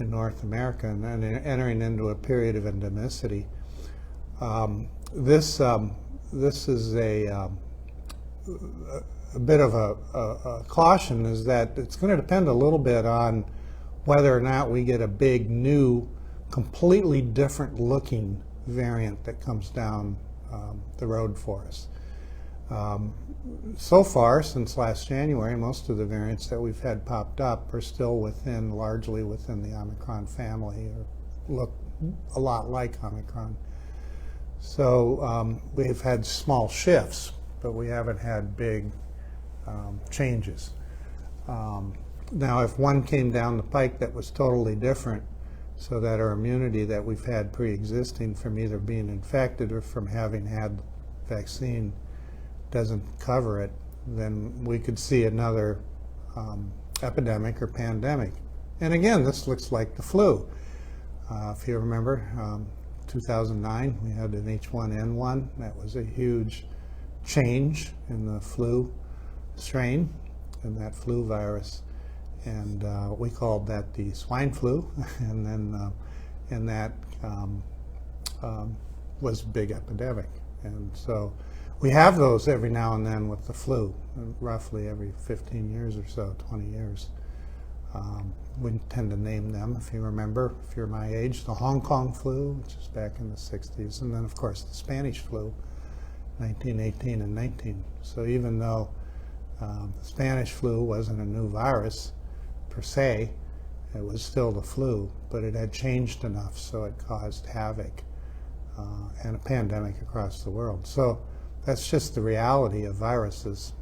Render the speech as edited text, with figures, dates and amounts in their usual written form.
in North America and then entering into a period of endemicity. This is a bit of a caution, is that it's going to depend a little bit on whether or not we get a big new, completely different looking variant that comes down the road for us. So far, since last January, most of the variants that we've had popped up are still largely within the Omicron family, or look a lot like Omicron. So we've had small shifts, but we haven't had big changes. Now, if one came down the pike that was totally different, so that our immunity that we've had pre-existing from either being infected or from having had vaccine doesn't cover it, then we could see another epidemic or pandemic. And again, this looks like the flu. If you remember, 2009, we had an H1N1. That was a huge change in the flu strain, in that flu virus. And we called that the swine flu, and then that was a big epidemic. And so we have those every now and then with the flu, roughly every 15 years or so, 20 years. We tend to name them, if you remember, if you're my age, the Hong Kong flu, which is back in the 60s, and then of course the Spanish flu, 1918 and 19. So even though the Spanish flu wasn't a new virus per se, it was still the flu, but it had changed enough so it caused havoc and a pandemic across the world. So that's just the reality of viruses.